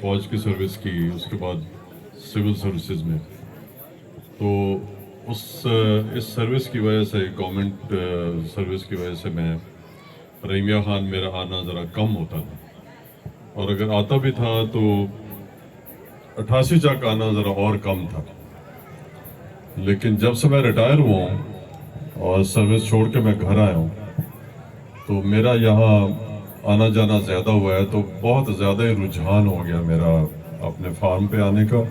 فوج کی سروس کی، اس کے بعد سول سروسز میں، تو اس سروس کی وجہ سے، گورنمنٹ سروس کی وجہ سے میں رحیمیہ خان میرا آنا ذرا کم ہوتا تھا، اور اگر آتا بھی تھا تو 88 تک آنا ذرا اور کم تھا. لیکن جب سے میں ریٹائر ہوا ہوں اور سروس چھوڑ کے میں گھر آیا ہوں تو میرا یہاں آنا جانا زیادہ ہوا ہے، تو بہت زیادہ ہی رجحان ہو گیا میرا اپنے فارم پہ آنے کا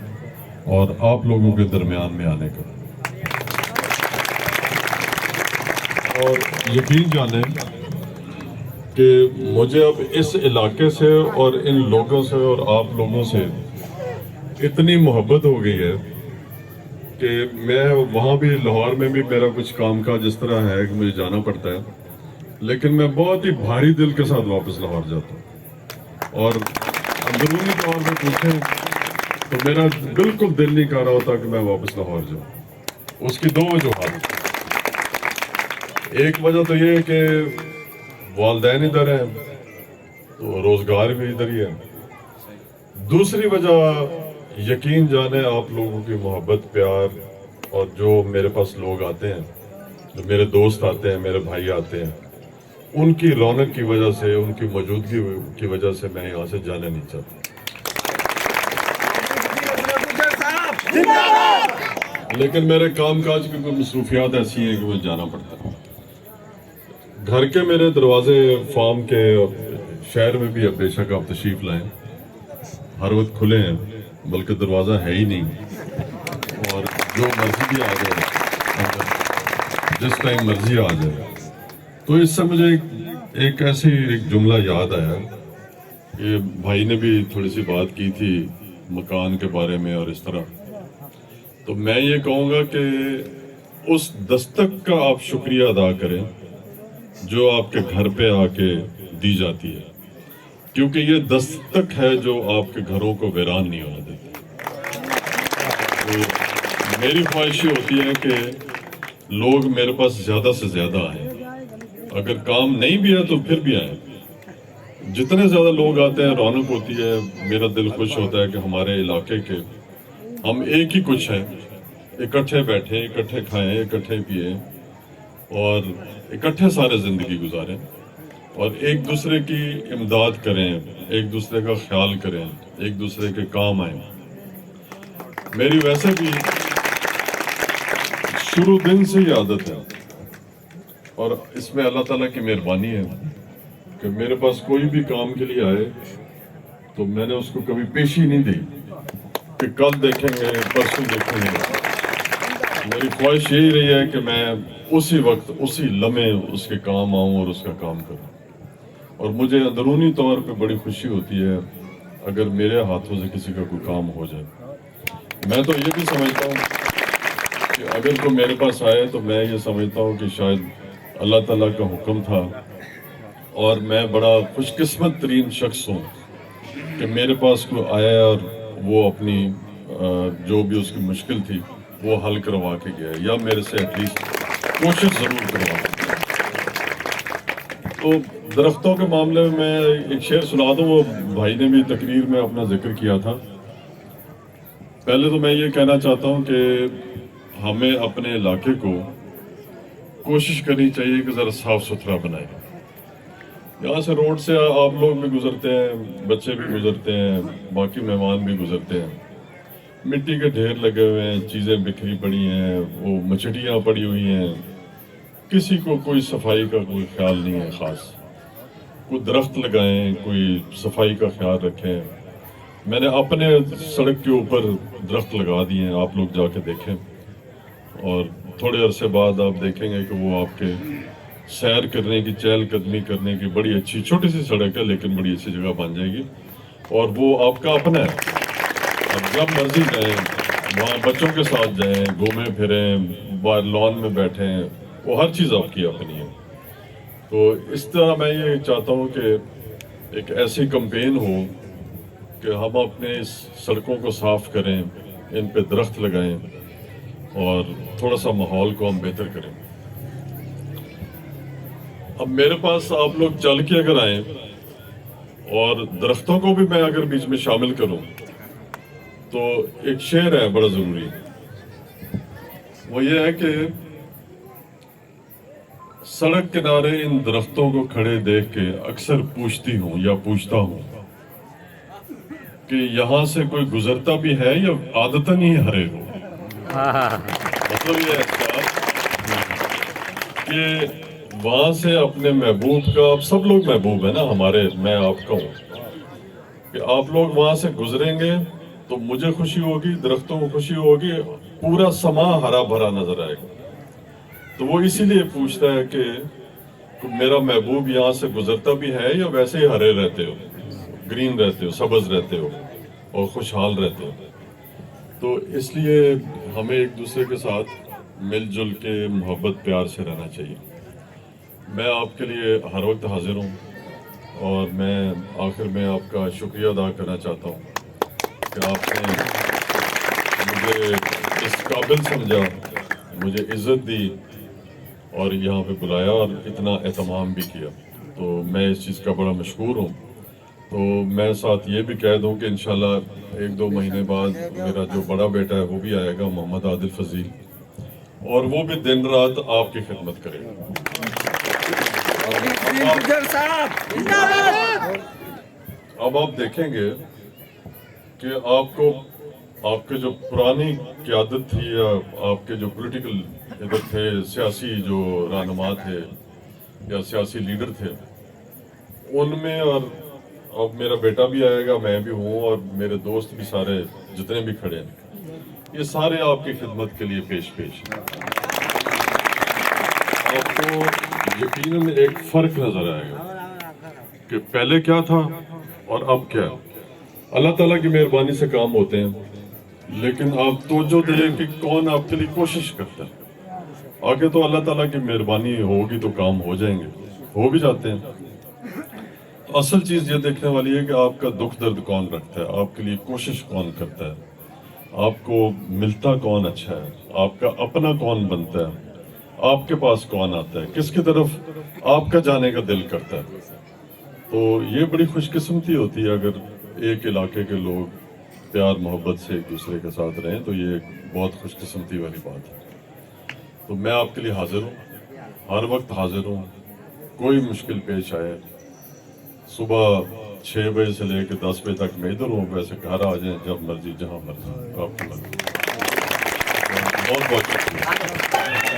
اور آپ لوگوں کے درمیان میں آنے کا. اور یقین جانیں کہ مجھے اب اس علاقے سے اور ان لوگوں سے اور آپ لوگوں سے اتنی محبت ہو گئی ہے کہ میں وہاں بھی، لاہور میں بھی میرا کچھ کام کاج اس طرح ہے کہ مجھے جانا پڑتا ہے، لیکن میں بہت ہی بھاری دل کے ساتھ واپس لاہور جاتا ہوں. اور اندرونی طور پہ پوچھیں تو میرا بالکل دل نہیں کر رہا ہوتا کہ میں واپس لاہور جاؤں. اس کی دو وجوہات. ایک وجہ تو یہ ہے کہ والدین ادھر ہیں تو روزگار بھی ادھر ہی ہے. دوسری وجہ یقین جانے آپ لوگوں کی محبت، پیار، اور جو میرے پاس لوگ آتے ہیں، جو میرے دوست آتے ہیں، میرے بھائی آتے ہیں، ان کی رونق کی وجہ سے، ان کی موجودگی کی وجہ سے میں یہاں سے جانا نہیں چاہتا. لیکن میرے کام کاج کی کوئی مصروفیات ایسی ہیں کہ مجھے جانا پڑتا ہے. گھر کے میرے دروازے فارم کے شہر میں بھی اب بے شک آپ تشریف لائیں، ہر وقت کھلے ہیں، بلکہ دروازہ ہے ہی نہیں، اور جو مرضی بھی آ جائے، جس ٹائم مرضی آ جائے. تو اس سے مجھے ایک جملہ یاد آیا کہ بھائی نے بھی تھوڑی سی بات کی تھی مکان کے بارے میں اور اس طرح. تو میں یہ کہوں گا کہ اس دستک کا آپ شکریہ ادا کریں جو آپ کے گھر پہ آ کے دی جاتی ہے، کیونکہ یہ دستک ہے جو آپ کے گھروں کو ویران نہیں ہونے دیتی. تو میری خواہش یہ ہوتی ہے کہ لوگ میرے پاس زیادہ سے زیادہ آئیں. اگر کام نہیں بھی ہے تو پھر بھی آئیں. جتنے زیادہ لوگ آتے ہیں رونق ہوتی ہے. میرا دل خوش ہوتا ہے کہ ہمارے علاقے کے ہم ایک ہی کچھ ہیں، اکٹھے بیٹھیں، اکٹھے کھائیں، اکٹھے پیئیں اور اکٹھے سارے زندگی گزاریں، اور ایک دوسرے کی امداد کریں، ایک دوسرے کا خیال کریں، ایک دوسرے کے کام آئیں. میری ویسے بھی شروع دن سے ہی عادت ہے، اور اس میں اللہ تعالیٰ کی مہربانی ہے کہ میرے پاس کوئی بھی کام کے لیے آئے تو میں نے اس کو کبھی پیشی نہیں دی کہ کل دیکھیں گے، پرسوں دیکھیں گے. میری خواہش یہی رہی ہے کہ میں اسی وقت، اسی لمحے اس کے کام آؤں اور اس کا کام کروں. اور مجھے اندرونی طور پہ بڑی خوشی ہوتی ہے اگر میرے ہاتھوں سے کسی کا کوئی کام ہو جائے. میں تو یہ بھی سمجھتا ہوں کہ اگر کوئی میرے پاس آئے تو میں یہ سمجھتا ہوں کہ شاید اللہ تعالیٰ کا حکم تھا، اور میں بڑا خوش قسمت ترین شخص ہوں کہ میرے پاس کوئی آیا اور وہ اپنی جو بھی اس کی مشکل تھی وہ حل کروا کے گیا، یا میرے سے ایٹ لیسٹ کوشش ضرور کروا کے گیا. تو درختوں کے معاملے میں میں ایک شعر سنا دوں. وہ بھائی نے بھی تقریر میں اپنا ذکر کیا تھا. پہلے تو میں یہ کہنا چاہتا ہوں کہ ہمیں اپنے علاقے کو کوشش کرنی چاہیے کہ ذرا صاف ستھرا بنائیں. یہاں سے روڈ سے آپ لوگ بھی گزرتے ہیں، بچے بھی گزرتے ہیں، باقی مہمان بھی گزرتے ہیں، مٹی کے ڈھیر لگے ہوئے ہیں، چیزیں بکھری پڑی ہیں، وہ مچھلیاں پڑی ہوئی ہیں، کسی کو کوئی صفائی کا کوئی خیال نہیں ہے خاص. کوئی درخت لگائیں، کوئی صفائی کا خیال رکھیں. میں نے اپنے سڑک کے اوپر درخت لگا دیے ہیں، آپ لوگ جا کے دیکھیں، اور تھوڑے عرصے بعد آپ دیکھیں گے کہ وہ آپ کے سیر کرنے کی، چہل قدمی کرنے کی بڑی اچھی چھوٹی سی سڑک ہے لیکن بڑی اچھی جگہ بن جائے گی، اور وہ آپ کا اپنا ہے. اب جب مرضی جائیں، وہاں بچوں کے ساتھ جائیں، گھومیں پھریں، باہر لان میں بیٹھیں، وہ ہر چیز آپ کی اپنی ہے. تو اس طرح میں یہ چاہتا ہوں کہ ایک ایسی کمپین ہو کہ ہم اپنے اس سڑکوں کو صاف کریں، ان پہ درخت لگائیں اور تھوڑا سا ماحول کو ہم بہتر کریں. اب میرے پاس آپ لوگ چل کے اگر آئیں اور درختوں کو بھی میں اگر بیچ میں شامل کروں تو ایک شعر ہے بڑا ضروری، وہ یہ ہے کہ سڑک کنارے ان درختوں کو کھڑے دیکھ کے اکثر پوچھتی ہوں یا پوچھتا ہوں کہ یہاں سے کوئی گزرتا بھی ہے یا عادتاً ہی ہرے ہو. مطلب یہ ہے کہ وہاں سے اپنے محبوب کا، اب سب لوگ محبوب ہیں نا ہمارے، میں آپ کا ہوں، کہ آپ لوگ وہاں سے گزریں گے تو مجھے خوشی ہوگی، درختوں کو خوشی ہوگی، پورا سما ہرا بھرا نظر آئے گا. تو وہ اسی لیے پوچھتا ہے کہ میرا محبوب یہاں سے گزرتا بھی ہے یا ویسے ہی ہرے رہتے ہو، گرین رہتے ہو، سبز رہتے ہو اور خوشحال رہتے ہو. تو اس لیے ہمیں ایک دوسرے کے ساتھ مل جل کے محبت پیار سے رہنا چاہیے. میں آپ کے لیے ہر وقت حاضر ہوں، اور میں آخر میں آپ کا شکریہ ادا کرنا چاہتا ہوں کہ آپ نے مجھے اس قابل سمجھا، مجھے عزت دی اور یہاں پہ بلایا اور اتنا اہتمام بھی کیا. تو میں اس چیز کا بڑا مشکور ہوں. تو میں ساتھ یہ بھی کہہ دوں کہ انشاءاللہ 1-2 مہینے بعد میرا جو بڑا بیٹا ہے وہ بھی آئے گا، محمد عادل فضیل، اور وہ بھی دن رات آپ کی خدمت کرے گا. اب آپ دیکھیں گے کہ آپ کو، آپ کے جو پرانی قیادت تھی یا آپ کے جو پولیٹیکل ادھر تھے، سیاسی جو رہنما تھے یا سیاسی لیڈر تھے، ان میں، اور اب میرا بیٹا بھی آئے گا، میں بھی ہوں، اور میرے دوست بھی سارے جتنے بھی کھڑے ہیں، یہ سارے آپ کی خدمت کے لیے پیش ہیں. آپ کو یقیناً ایک فرق نظر آئے گا کہ پہلے کیا تھا اور اب کیا. اللہ تعالیٰ کی مہربانی سے کام ہوتے ہیں، لیکن آپ توجہ دیں کہ کون آپ کے لیے کوشش کرتا ہے. آگے تو اللہ تعالیٰ کی مہربانی ہوگی تو کام ہو جائیں گے، ہو بھی جاتے ہیں. اصل چیز یہ دیکھنے والی ہے کہ آپ کا دکھ درد کون رکھتا ہے، آپ کے لیے کوشش کون کرتا ہے، آپ کو ملتا کون اچھا ہے، آپ کا اپنا کون بنتا ہے، آپ کے پاس کون آتا ہے، کس کی طرف آپ کا جانے کا دل کرتا ہے. تو یہ بڑی خوش قسمتی ہوتی ہے اگر ایک علاقے کے لوگ پیار محبت سے ایک دوسرے کے ساتھ رہیں، تو یہ ایک بہت خوش قسمتی والی بات ہے. تو میں آپ کے لیے حاضر ہوں، ہر وقت حاضر ہوں. کوئی مشکل پیش آئے، صبح 6 بجے سے لے کے 10 بجے تک میں ادھر ہوں، ویسے گھر آ جائیں جب مرضی، جہاں مرضی، آپ کی مرضی. بہت بہت شکریہ.